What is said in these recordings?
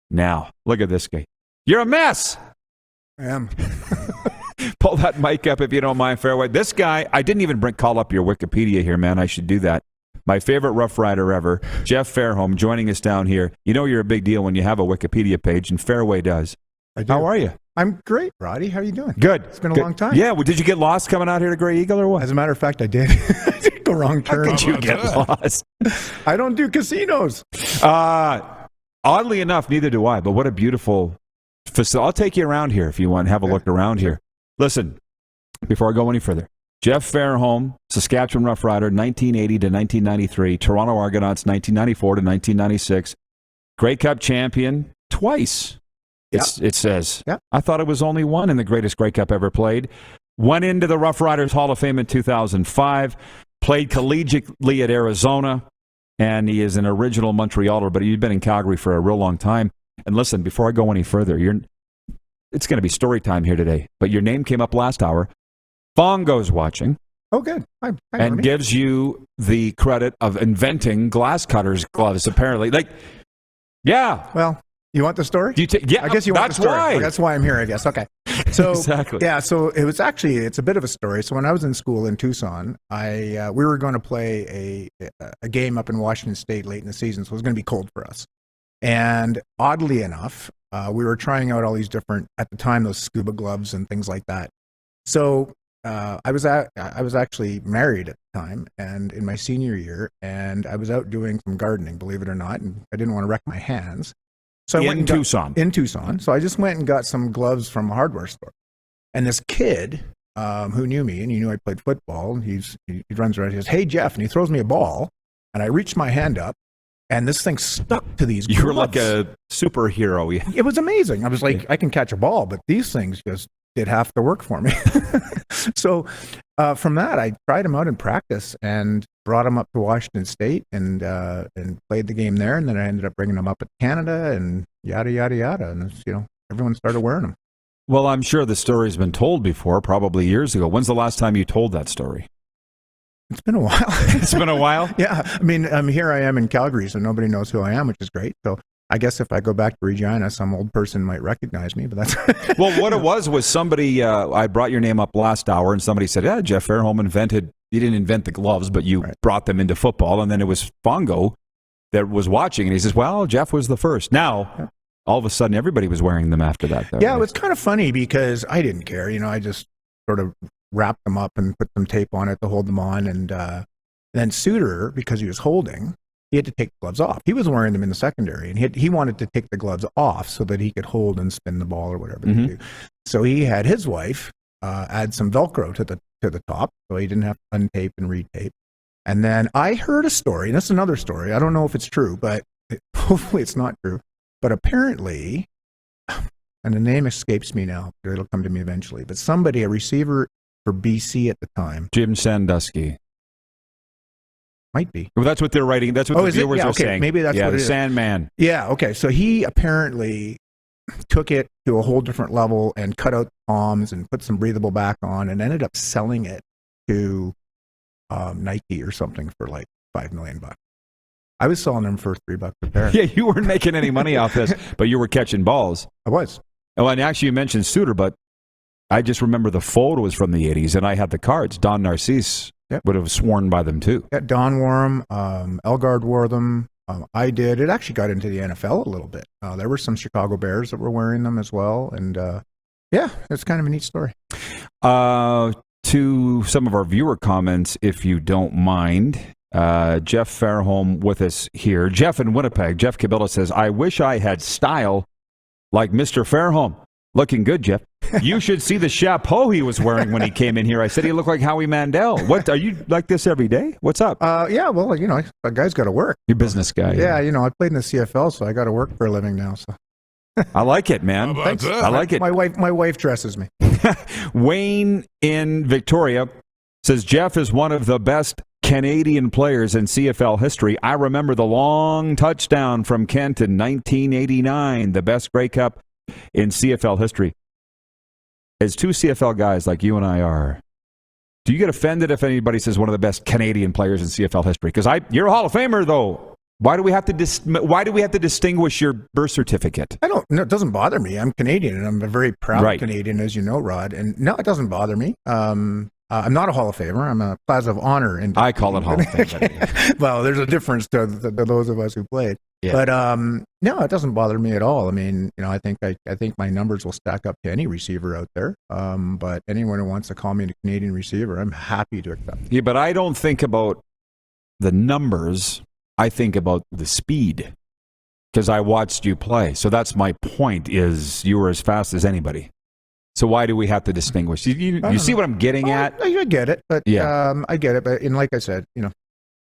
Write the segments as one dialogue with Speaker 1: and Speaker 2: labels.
Speaker 1: Now, look at this guy. You're a mess.
Speaker 2: I am.
Speaker 1: Pull that mic up if you don't mind, Fairway. This guy, I didn't even call up your Wikipedia here, man. I should do that. My favorite Rough Rider ever, Jeff Fairholm, joining us down here. You know you're a big deal when you have a Wikipedia page, and Fairway does.
Speaker 2: I do.
Speaker 1: How are you?
Speaker 2: I'm great, Roddy. How are you doing?
Speaker 1: Good.
Speaker 2: It's been a long time.
Speaker 1: Yeah, well, did you get lost coming out here to Grey Eagle or what?
Speaker 2: As a matter of fact, I did. I did go wrong turn.
Speaker 1: How did you get lost?
Speaker 2: I don't do casinos.
Speaker 1: Oddly enough, neither do I, but what a beautiful facility. I'll take you around here if you want to have a look around here. Listen, before I go any further, Jeff Fairholm, Saskatchewan Rough Rider, 1980 to 1993, Toronto Argonauts, 1994 to 1996, Grey Cup champion twice. It says.
Speaker 2: Yeah.
Speaker 1: I thought it was only one in the greatest Grey Cup ever played. Went into the Rough Riders Hall of Fame in 2005, played collegiately at Arizona, and he is an original Montrealer, but he's been in Calgary for a real long time. And listen, before I go any further, it's going to be story time here today, but your name came up last hour. Fongo's watching.
Speaker 2: Oh, good. Hi,
Speaker 1: and gives you the credit of inventing glass cutters gloves, apparently. Yeah.
Speaker 2: Well, you want the story?
Speaker 1: Yeah,
Speaker 2: I guess you want the story.
Speaker 1: Why.
Speaker 2: Well, that's why I'm here, I guess. Okay. So,
Speaker 1: exactly.
Speaker 2: Yeah, so it's a bit of a story. So when I was in school in Tucson, we were going to play a game up in Washington State late in the season, so it was going to be cold for us. And oddly enough, we were trying out all these different, at the time, those scuba gloves and things like that. So I was actually married at the time, and in my senior year, and I was out doing some gardening, believe it or not, and I didn't want to wreck my hands. So I went in Tucson. So I just went and got some gloves from a hardware store. And this kid who knew me, and he knew I played football, he runs around, he says, "Hey, Jeff," and he throws me a ball, and I reached my hand up, and this thing stuck to these gloves.
Speaker 1: You were like a superhero.
Speaker 2: It was amazing. I was like, I can catch a ball, but these things just did half the work for me. So from that, I tried them out in practice and brought them up to Washington State and played the game there. And then I ended up bringing them up at Canada and yada, yada, yada. And, everyone started wearing them.
Speaker 1: Well, I'm sure the story's been told before, probably years ago. When's the last time you told that story?
Speaker 2: It's been a while.
Speaker 1: It's been a while?
Speaker 2: Yeah. I mean, here I am in Calgary, so nobody knows who I am, which is great. So I guess if I go back to Regina, some old person might recognize me, but that's...
Speaker 1: Well, what it was somebody, I brought your name up last hour, and somebody said, yeah, Jeff Fairholm you didn't invent the gloves, but you brought them into football, and then it was Fongo that was watching, and he says, well, Jeff was the first. Now, all of a sudden, everybody was wearing them after that.
Speaker 2: Yeah, it was kind of funny because I didn't care. I just sort of wrapped them up and put some tape on it to hold them on, and then Suter, because he was holding, he had to take the gloves off. He was wearing them in the secondary, and he wanted to take the gloves off so that he could hold and spin the ball or whatever they do. So he had his wife add some Velcro to the top, so he didn't have to untape and retape. And then I heard a story, and this is another story. I don't know if it's true, but hopefully it's not true. But apparently, and the name escapes me now, but it'll come to me eventually, but somebody, a receiver for BC at the time.
Speaker 1: Jim Sandusky.
Speaker 2: Might be.
Speaker 1: Well, that's what they're writing. That's what the viewers are saying.
Speaker 2: Maybe that's what it
Speaker 1: the
Speaker 2: is.
Speaker 1: Sandman.
Speaker 2: Yeah, okay. So he apparently took it to a whole different level and cut out the palms and put some breathable back on and ended up selling it to Nike or something for like $5 million. I was selling them for $3 a pair.
Speaker 1: Yeah, you weren't making any money off this, but you were catching balls.
Speaker 2: I was.
Speaker 1: Oh, and actually you mentioned Suter, but I just remember the photos from the 80s, and I had the cards. Don Narcisse would have sworn by them, too.
Speaker 2: Yeah, Don wore them. Elgard wore them. I did. It actually got into the NFL a little bit. There were some Chicago Bears that were wearing them as well. And, it's kind of a neat story.
Speaker 1: To some of our viewer comments, if you don't mind, Jeff Fairholm with us here. Jeff in Winnipeg. Jeff Cabela says, I wish I had style like Mr. Fairholm. Looking good, Jeff. You should see the chapeau he was wearing when he came in here. I said he looked like Howie Mandel. What, are you like this every day? What's up?
Speaker 2: Yeah, well, a guy's got to work.
Speaker 1: You're a business guy.
Speaker 2: Yeah, I played in the CFL, so I got to work for a living now. So
Speaker 1: I like it, man.
Speaker 2: Thanks.
Speaker 1: I like it.
Speaker 2: My wife dresses me.
Speaker 1: Wayne in Victoria says Jeff is one of the best Canadian players in CFL history. I remember the long touchdown from Kent in 1989, the best Grey Cup in CFL history. As two CFL guys like you and I are, do you get offended if anybody says one of the best Canadian players in CFL history? Because you're a Hall of Famer, though. Why do we have to distinguish your birth certificate?
Speaker 2: I don't. No, it doesn't bother me. I'm Canadian, and I'm a very proud
Speaker 1: Right.
Speaker 2: Canadian, as you know, Rod. And no, it doesn't bother me. I'm not a Hall of Famer. I'm a Plaza of Honor.
Speaker 1: I call it Hall of Fame.
Speaker 2: Well, there's a difference to those of us who played.
Speaker 1: Yeah.
Speaker 2: But no, it doesn't bother me at all. I mean, I think my numbers will stack up to any receiver out there. But anyone who wants to call me a Canadian receiver, I'm happy to accept.
Speaker 1: Yeah, but I don't think about the numbers. I think about the speed because I watched you play. So that's my point is you were as fast as anybody. So why do we have to distinguish? You see what I'm getting at?
Speaker 2: I get it, but
Speaker 1: Yeah.
Speaker 2: I get it. But like I said,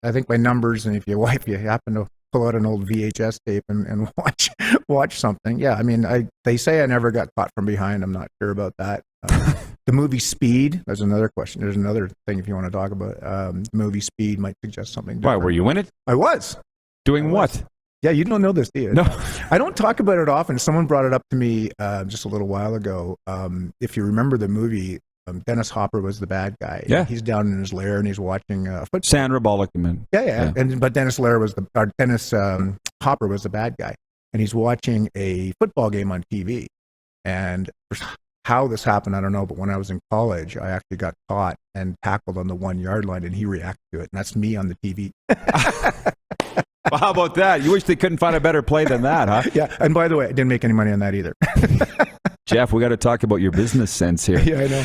Speaker 2: I think my numbers, and if you happen to pull out an old VHS tape and watch something, yeah. I mean, they say I never got caught from behind. I'm not sure about that. The movie Speed. There's another question. There's another thing if you want to talk about. The movie Speed might suggest something different.
Speaker 1: Why, were you in it?
Speaker 2: I was.
Speaker 1: Doing what?
Speaker 2: Yeah, you don't know this, do you?
Speaker 1: No.
Speaker 2: I don't talk about it often. Someone brought it up to me just a little while ago. If you remember the movie, Dennis Hopper was the bad guy.
Speaker 1: Yeah.
Speaker 2: He's down in his lair and he's watching football.
Speaker 1: Sandra Bullock.
Speaker 2: Yeah. But Dennis Hopper was the bad guy, and he's watching a football game on TV. And how this happened, I don't know. But when I was in college, I actually got caught and tackled on the 1 yard line, and he reacted to it. And that's me on the TV.
Speaker 1: Well, how about that? You wish they couldn't find a better play than that, huh?
Speaker 2: Yeah. And by the way, I didn't make any money on that either.
Speaker 1: Jeff, we got to talk about your business sense here.
Speaker 2: Yeah, I know.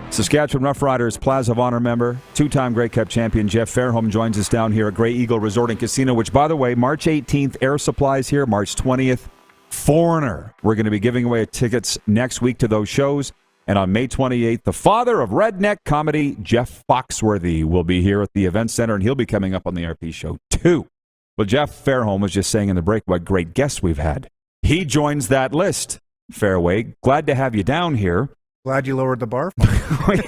Speaker 1: Saskatchewan Roughriders Plaza of Honor member, two-time Grey Cup champion Jeff Fairholm joins us down here at Grey Eagle Resort and Casino, which, by the way, March 18th, Air Supply's here, March 20th, Foreigner. We're going to be giving away tickets next week to those shows. And on May 28th, the father of redneck comedy, Jeff Foxworthy, will be here at the Event Center, and he'll be coming up on the RP show, too. Well, Jeff Fairholm was just saying in the break what great guests we've had. He joins that list. Fairway, glad to have you down here.
Speaker 2: Glad you lowered the bar.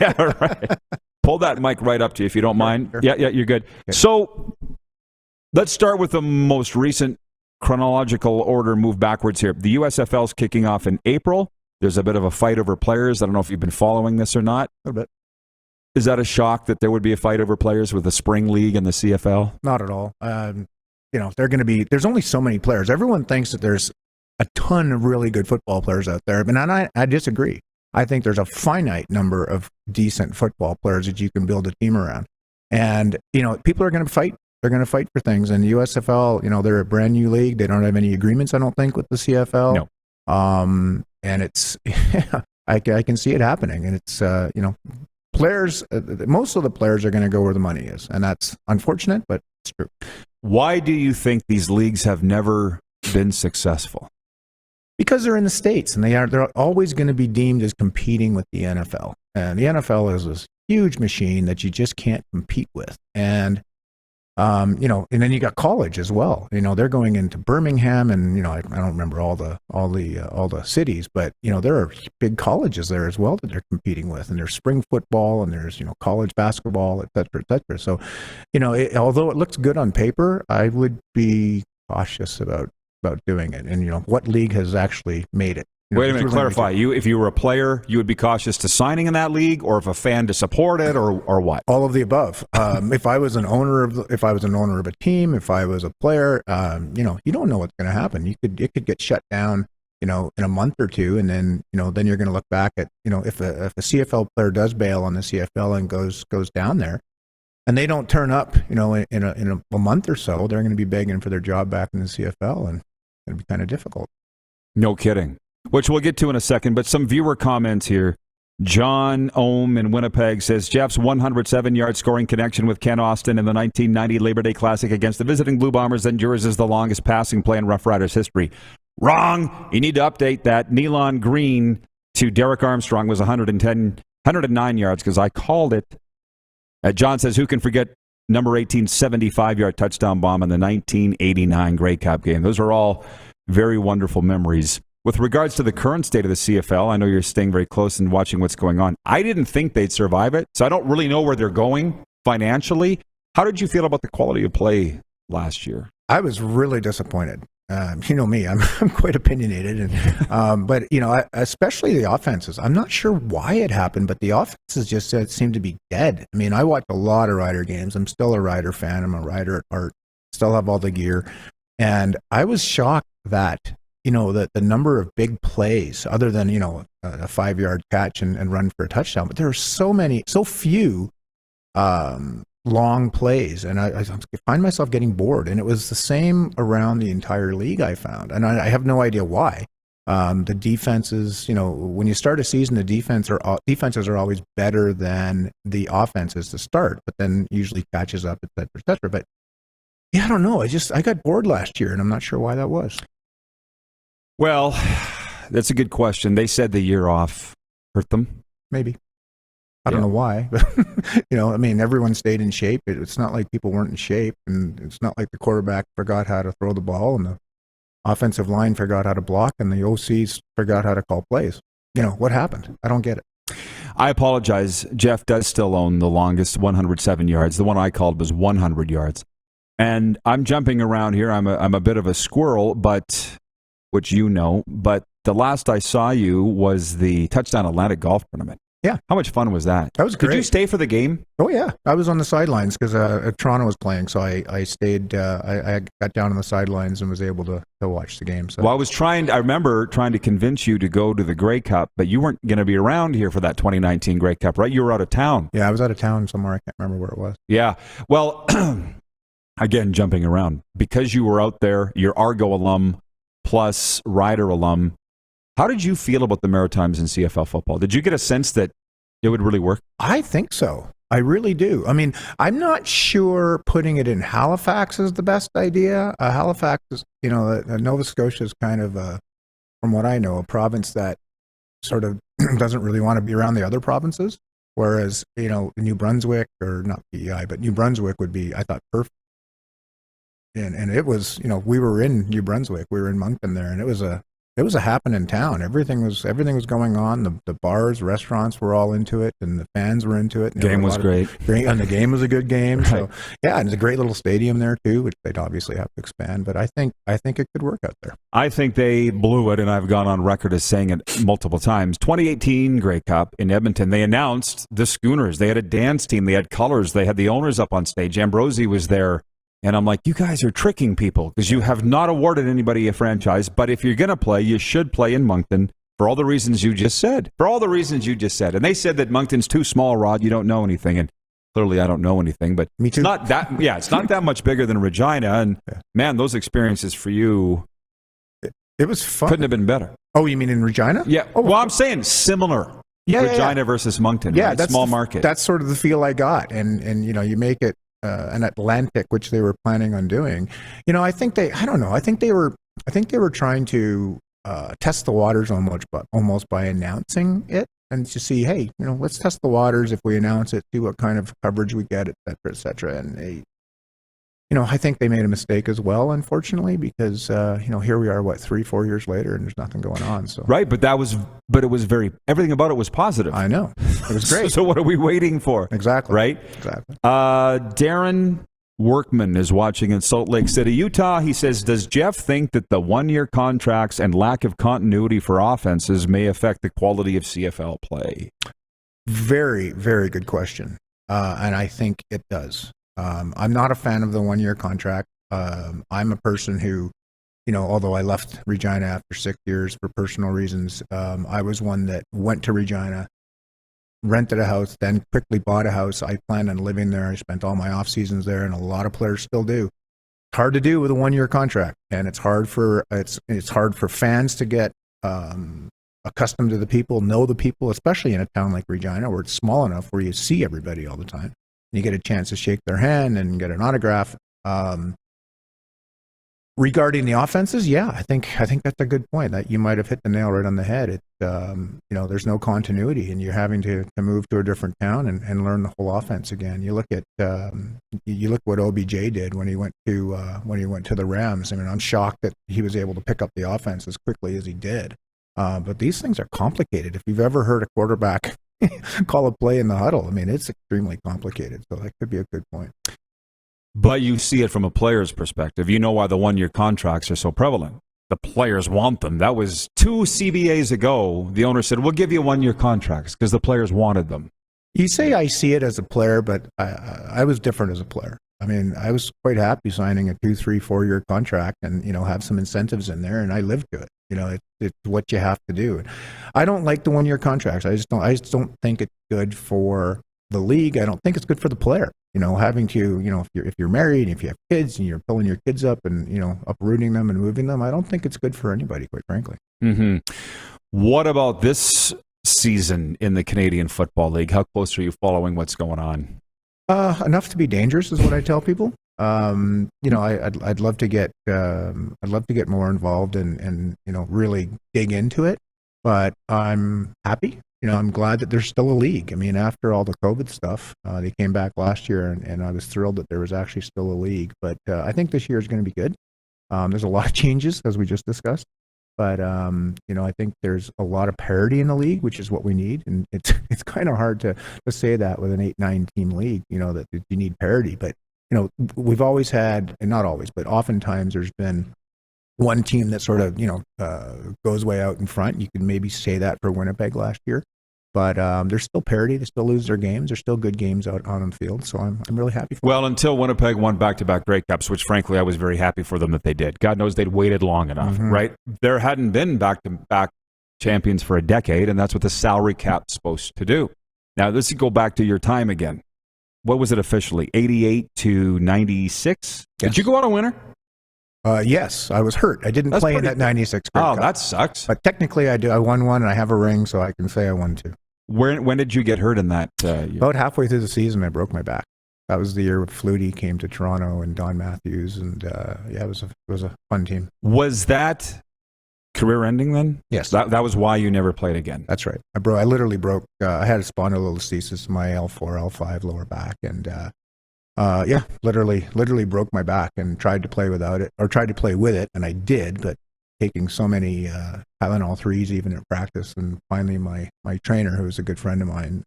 Speaker 1: Yeah, right. Pull that mic right up to you if you don't mind.
Speaker 2: Sure.
Speaker 1: Yeah, you're good. Okay. So let's start with the most recent chronological order, move backwards here. The USFL's kicking off in April. There's a bit of a fight over players. I don't know if you've been following this or not.
Speaker 2: A little bit.
Speaker 1: Is that a shock that there would be a fight over players with the Spring League and the CFL?
Speaker 2: Not at all. There's only so many players. Everyone thinks that there's a ton of really good football players out there, but I disagree. I think there's a finite number of decent football players that you can build a team around. And, people are going to fight. They're going to fight for things. And the USFL, they're a brand new league. They don't have any agreements, I don't think, with the CFL.
Speaker 1: No.
Speaker 2: And it's, I can see it happening. And it's, players, most of the players are going to go where the money is. And that's unfortunate, but it's true.
Speaker 1: Why do you think these leagues have never been successful?
Speaker 2: Because they're in the States, and they're always going to be deemed as competing with the NFL. And the NFL is this huge machine that you just can't compete with. And and then you got college as well. They're going into Birmingham, and I don't remember all the cities, but there are big colleges there as well that they're competing with, and there's spring football, and there's college basketball, et cetera, et cetera. So, although it looks good on paper, I would be cautious about doing it. And what league has actually made it?
Speaker 1: Wait a minute, clarify. If you were a player, you would be cautious to signing in that league, or if a fan to support it, or what?
Speaker 2: All of the above. If I was an owner of a team, if I was a player, you don't know what's going to happen. It could get shut down, in a month or two, and then then you're going to look back at if a CFL player does bail on the CFL and goes down there, and they don't turn up, in a month or so, they're going to be begging for their job back in the CFL, and it's going to be kind of difficult.
Speaker 1: No kidding. Which we'll get to in a second, but some viewer comments here. John Ohm in Winnipeg says, Jeff's 107-yard scoring connection with Ken Austin in the 1990 Labor Day Classic against the visiting Blue Bombers endures as the longest passing play in Rough Riders history. Wrong! You need to update that. Nealon Green to Derek Armstrong was 109 yards because I called it. John says, who can forget number 18's 75-yard touchdown bomb in the 1989 Grey Cup game? Those are all very wonderful memories. With regards to the current state of the CFL, I know you're staying very close and watching what's going on. I didn't think they'd survive it, so I don't really know where they're going financially. How did you feel about the quality of play last year?
Speaker 2: I was really disappointed. You know me, I'm quite opinionated, and but especially the offenses. I'm not sure why it happened, but the offenses just seem to be dead. I mean, I watch a lot of Rider games. I'm still a Rider fan. I'm a Rider at heart. still have all the gear. And I was shocked that, the number of big plays, other than, a 5-yard catch and run for a touchdown, but there are so few long plays. And I find myself getting bored. And it was the same around the entire league, I found. And I have no idea why. The defenses, when you start a season, the defenses are always better than the offenses to start, but then usually catches up, et cetera, et cetera. But yeah, I don't know. I got bored last year, and I'm not sure why that was.
Speaker 1: Well, that's a good question. They said the year off hurt them.
Speaker 2: Maybe. I don't know why, but everyone stayed in shape. It's not like people weren't in shape, and it's not like the quarterback forgot how to throw the ball, and the offensive line forgot how to block, and the OCs forgot how to call plays. What happened? I don't get it.
Speaker 1: I apologize. Jeff does still own the longest, 107 yards. The one I called was 100 yards. And I'm jumping around here. I'm a bit of a squirrel, but the last I saw you was the Touchdown Atlantic Golf Tournament.
Speaker 2: Yeah.
Speaker 1: How much fun was that?
Speaker 2: That was great.
Speaker 1: Did you stay for the game?
Speaker 2: Oh, yeah. I was on the sidelines because Toronto was playing, so I stayed. I got down on the sidelines and was able to watch the game. So.
Speaker 1: Well, I remember trying to convince you to go to the Grey Cup, but you weren't going to be around here for that 2019 Grey Cup, right? You were out of town.
Speaker 2: Yeah, I was out of town somewhere. I can't remember where it was.
Speaker 1: Yeah. Well, again, jumping around. Because you were out there, you're Argo alum plus Ryder alum. How did you feel about the Maritimes in CFL football? Did you get a sense that it would really work?
Speaker 2: I think so. I really do. I'm not sure putting it in Halifax is the best idea. Halifax is, Nova Scotia is kind of, from what I know, a province that sort of doesn't really want to be around the other provinces. Whereas, New Brunswick, or not PEI, but New Brunswick would be, I thought, perfect. And it was, we were in New Brunswick. We were in Moncton there, and it was a happening town. Everything was going on. The bars, restaurants were all into it, and the fans were into it. And
Speaker 1: game was great.
Speaker 2: And the game was a good game.
Speaker 1: Right.
Speaker 2: So yeah, and it's a great little stadium there too, which they'd obviously have to expand. But I think it could work out there.
Speaker 1: I think they blew it, and I've gone on record as saying it multiple times. 2018 Grey Cup in Edmonton, they announced the Schooners. They had a dance team. They had colors. They had the owners up on stage. Ambrosi was there. And I'm like, you guys are tricking people because you have not awarded anybody a franchise. But if you're going to play, you should play in Moncton for all the reasons you just said. And they said that Moncton's too small, Rod. You don't know anything. And clearly I don't know anything. But
Speaker 2: me too.
Speaker 1: It's not that much bigger than Regina. And man, those experiences for you,
Speaker 2: it was fun.
Speaker 1: Couldn't have been better.
Speaker 2: Oh, you mean in Regina?
Speaker 1: Yeah.
Speaker 2: Oh,
Speaker 1: well, I'm saying similar. Regina versus Moncton.
Speaker 2: Yeah,
Speaker 1: right?
Speaker 2: that's
Speaker 1: small market.
Speaker 2: That's sort of the feel I got. And you make it an Atlantic, which they were planning on doing. I think they were trying to test the waters almost by announcing it, and to see, hey, let's test the waters. If we announce it, see what kind of coverage we get, et cetera, et cetera. And they, I think they made a mistake as well, unfortunately, because here we are, 3-4 years later, and there's nothing going on. So
Speaker 1: right, but it was everything about it was positive.
Speaker 2: I know, it was great.
Speaker 1: So what are we waiting for?
Speaker 2: Exactly.
Speaker 1: Right.
Speaker 2: Exactly.
Speaker 1: Darren Workman is watching in Salt Lake City, Utah. He says, "Does Jeff think that the one-year contracts and lack of continuity for offenses may affect the quality of CFL play?"
Speaker 2: Very, very good question, and I think it does. I'm not a fan of the one-year contract. I'm a person who, although I left Regina after 6 years for personal reasons, I was one that went to Regina, rented a house, then quickly bought a house. I planned on living there. I spent all my off seasons there, and a lot of players still do. It's hard to do with a one-year contract, and it's hard for fans to get accustomed to the people, know the people, especially in a town like Regina, where it's small enough where you see everybody all the time. You get a chance to shake their hand and get an autograph. Regarding the offenses, yeah, I think that's a good point. That you might have hit the nail right on the head. There's no continuity, and you're having to move to a different town and learn the whole offense again. You look at what OBJ did when he went to the Rams. I'm shocked that he was able to pick up the offense as quickly as he did. But these things are complicated. If you've ever heard a quarterback call a play in the huddle, it's extremely complicated. So that could be a good point.
Speaker 1: But you see it from a player's perspective. You know why the one-year contracts are so prevalent. The players want them. That was 2 CBAs ago. The owner said, we'll give you one-year contracts because the players wanted them.
Speaker 2: You say I see it as a player, but I was different as a player. I mean, I was quite happy signing a 2, 3, 4 year contract and, have some incentives in there, and I lived to it. It's what you have to do. I don't like the 1 year contracts. I just don't think it's good for the league. I don't think it's good for the player. Having to, if you're married, if you have kids and you're pulling your kids up and, uprooting them and moving them, I don't think it's good for anybody, quite frankly.
Speaker 1: Mm-hmm. What about this season in the Canadian Football League? How close are you following what's going on?
Speaker 2: Enough to be dangerous is what I tell people. I'd love to get more involved and really dig into it, but I'm happy. I'm glad that there's still a league. I mean, after all the COVID stuff, they came back last year, and I was thrilled that there was actually still a league. But I think this year is going to be good. There's a lot of changes, as we just discussed. But, I think there's a lot of parity in the league, which is what we need. And it's kind of hard to say that with an 8-9 team league, that you need parity. But, we've always had, and not always, but oftentimes there's been one team that sort of, goes way out in front. You can maybe say that for Winnipeg last year. But there's still parity. They still lose their games. There's still good games out on the field. So I'm really happy for them.
Speaker 1: Well, until Winnipeg won back-to-back Grey Cups, which frankly I was very happy for them that they did. God knows they'd waited long enough, right? There hadn't been back-to-back champions for a decade, and that's what the salary cap's supposed to do. Now, let's go back to your time again. What was it officially, 88 to 96? Yes. Did you go out a winner?
Speaker 2: Yes, I was hurt. I didn't play in that 96 Grey Cup.
Speaker 1: That sucks.
Speaker 2: But technically I do. I won one, and I have a ring, so I can say I won two.
Speaker 1: When did you get hurt in that year?
Speaker 2: About halfway through the season, I broke my back. That was the year Flutie came to Toronto and Don Matthews, and it was a fun team. Was
Speaker 1: that career-ending then?
Speaker 2: Yes.
Speaker 1: That was why you never played again?
Speaker 2: That's right. I literally broke, I had a spondylolisthesis in my L4, L5 lower back, and literally broke my back and tried to play without it, or tried to play with it, and I did, but taking so many Tylenol 3s even at practice. And finally my trainer, who was a good friend of mine,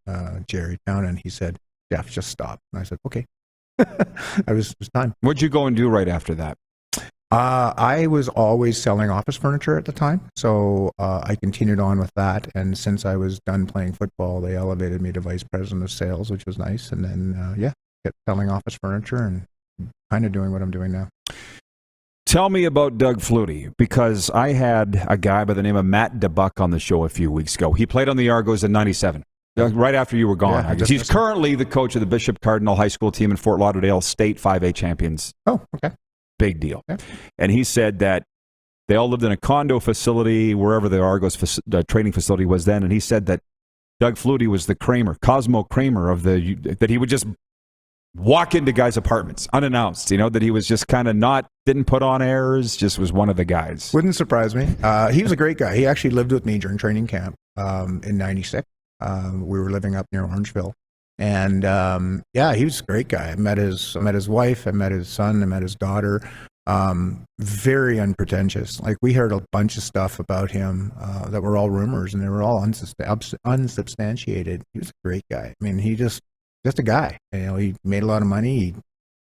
Speaker 2: Jerry Townend, he said, "Jeff, just stop." And I said, okay. It was time.
Speaker 1: What'd you go and do right after that?
Speaker 2: I was always selling office furniture at the time, so I continued on with that. And since I was done playing football, they elevated me to vice president of sales, which was nice. And then, kept selling office furniture and kind of doing what I'm doing now.
Speaker 1: Tell me about Doug Flutie, because I had a guy by the name of Matt DeBuck on the show a few weeks ago. He played on the Argos in 97, right after you were gone.
Speaker 2: Yeah,
Speaker 1: he's currently the coach of the Bishop Cardinal High School team in Fort Lauderdale, state 5A champions.
Speaker 2: Oh, okay.
Speaker 1: Big deal.
Speaker 2: Okay.
Speaker 1: And he said that they all lived in a condo facility, wherever the Argos training facility was then, and he said that Doug Flutie was the Cosmo Kramer that he would just walk into guys' apartments unannounced, that he was just kind of didn't put on airs, just was one of the guys.
Speaker 2: Wouldn't surprise me. He was a great guy. He actually lived with me during training camp in 96. We were living up near Orangeville. And he was a great guy. I met his wife, I met his son, I met his daughter. Very unpretentious. Like, we heard a bunch of stuff about him that were all rumors, and they were all unsubstantiated. He was a great guy. I mean, he just a guy. He made a lot of money.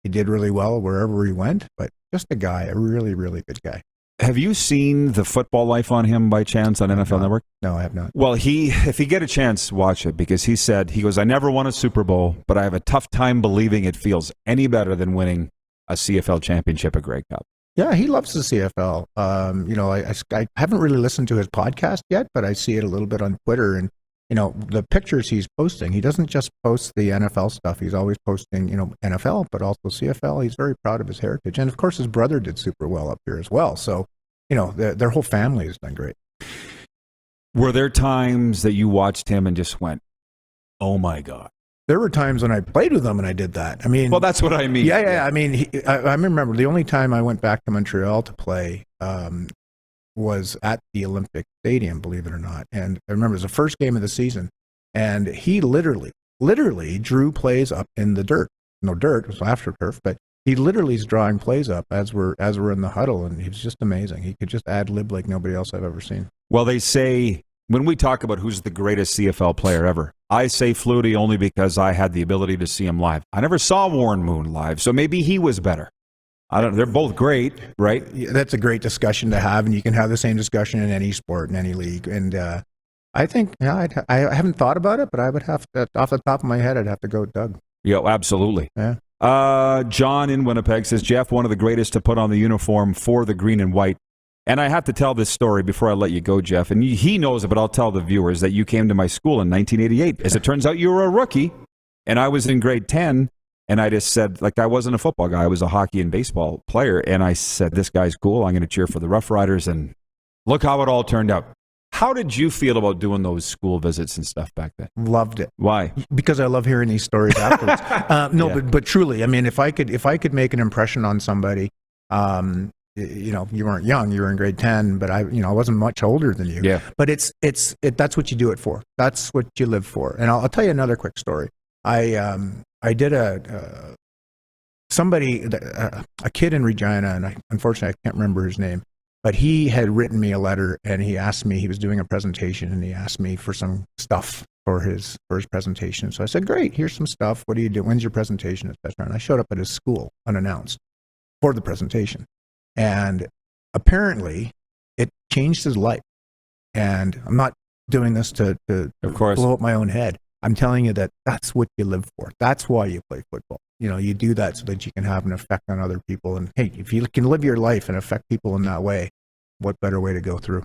Speaker 2: He did really well wherever he went, but just a guy, a really, really good guy.
Speaker 1: Have you seen The Football Life on him by chance on NFL Network?
Speaker 2: No, I have not.
Speaker 1: Well, if you get a chance, watch it, because he goes, "I never won a Super Bowl, but I have a tough time believing it feels any better than winning a CFL championship, a Grey Cup."
Speaker 2: Yeah, he loves the CFL. I haven't really listened to his podcast yet, but I see it a little bit on Twitter, and the pictures he's posting, he doesn't just post the NFL stuff. He's always posting, NFL, but also CFL. He's very proud of his heritage. And of course, his brother did super well up here as well. So, their whole family has done great.
Speaker 1: Were there times that you watched him and just went, "Oh my God"?
Speaker 2: There were times when I played with him and I did that. I mean,
Speaker 1: well, that's what I mean.
Speaker 2: Yeah. I mean, I remember the only time I went back to Montreal to play, was at the Olympic Stadium, believe it or not. And I remember it was the first game of the season, and he literally drew plays up in the dirt. No dirt, it was AstroTurf, but he literally is drawing plays up as we're in the huddle, and he was just amazing. He could just ad-lib like nobody else I've ever seen.
Speaker 1: Well, they say, when we talk about who's the greatest CFL player ever, I say Flutie only because I had the ability to see him live. I never saw Warren Moon live, so maybe he was better. I don't know. They're both great, right?
Speaker 2: Yeah, that's a great discussion to have, and you can have the same discussion in any sport, in any league. And I think, I haven't thought about it, but I would have to, off the top of my head, I'd have to go with Doug.
Speaker 1: Yeah, absolutely.
Speaker 2: Yeah.
Speaker 1: John in Winnipeg says, Jeff, one of the greatest to put on the uniform for the green and white. And I have to tell this story before I let you go, Jeff. And he knows it, but I'll tell the viewers that you came to my school in 1988. As it turns out, you were a rookie, and I was in grade 10. And I just said, like, I wasn't a football guy. I was a hockey and baseball player. And I said, this guy's cool. I'm going to cheer for the Rough Riders. And look how it all turned out. How did you feel about doing those school visits and stuff back then?
Speaker 2: Loved it.
Speaker 1: Why?
Speaker 2: Because I love hearing these stories afterwards. But truly, I mean, if I could make an impression on somebody, you weren't young, you were in grade 10, but I wasn't much older than you.
Speaker 1: Yeah.
Speaker 2: But that's what you do it for. That's what you live for. And I'll tell you another quick story. I did a kid in Regina, and unfortunately I can't remember his name, but he had written me a letter, and he asked me, he was doing a presentation, and he asked me for some stuff for his presentation. So I said, great, here's some stuff. What do you do? When's your presentation, etc.? And I showed up at his school unannounced for the presentation. And apparently it changed his life. And I'm not doing this to blow up my own head. I'm telling you that that's what you live for. That's why you play football. You do that so that you can have an effect on other people. And hey, if you can live your life and affect people in that way, what better way to go through?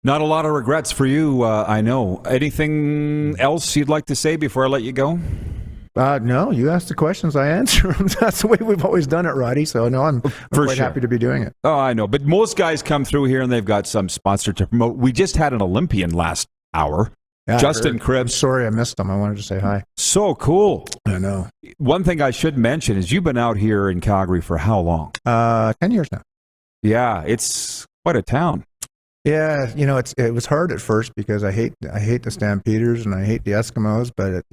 Speaker 1: Not a lot of regrets for you, I know. Anything else you'd like to say before I let you go?
Speaker 2: No, you ask the questions, I answer them. That's the way we've always done it, Roddy. So no, I'm quite happy to be doing it.
Speaker 1: Oh, I know. But most guys come through here and they've got some sponsor to promote. We just had an Olympian last hour. Yeah, Justin Cribbs.
Speaker 2: I'm sorry I missed him. I wanted to say hi.
Speaker 1: So cool.
Speaker 2: I know.
Speaker 1: One thing I should mention is you've been out here in Calgary for how long?
Speaker 2: 10 years now.
Speaker 1: Yeah, it's quite a town.
Speaker 2: Yeah, it was hard at first because I hate the Stampeders and I hate the Eskimos, but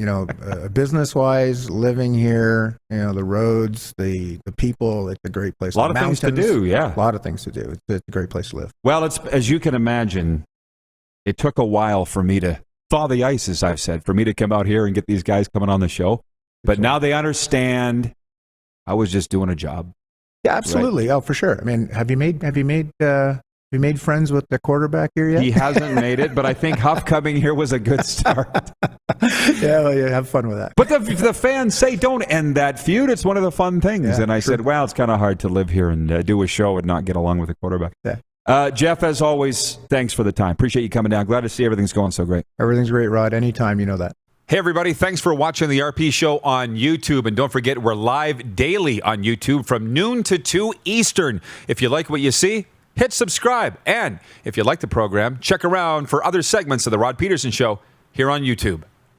Speaker 2: business-wise, living here, the roads, the people, it's a great place.
Speaker 1: A lot of things to do, yeah.
Speaker 2: A lot of things to do. It's a great place to live.
Speaker 1: Well, it's as you can imagine, it took a while for me to thaw the ice, as I've said, for me to come out here and get these guys coming on the show. But now they understand I was just doing a job.
Speaker 2: Yeah, absolutely. Right? Oh, for sure. I mean, have you made friends with the quarterback here yet?
Speaker 1: He hasn't made it, but I think Huff coming here was a good start.
Speaker 2: Yeah, have fun with that.
Speaker 1: But the fans say don't end that feud. It's one of the fun things. Yeah, and I said, well, it's kind of hard to live here and do a show and not get along with the quarterback.
Speaker 2: Yeah.
Speaker 1: Jeff, as always, thanks for the time. Appreciate you coming down. Glad to see everything's going so great.
Speaker 2: Everything's great, Rod. Anytime, you know that.
Speaker 1: Hey, everybody. Thanks for watching the RP Show on YouTube. And don't forget, we're live daily on YouTube from noon to 2 Eastern. If you like what you see, hit subscribe. And if you like the program, check around for other segments of The Rod Pedersen Show here on YouTube.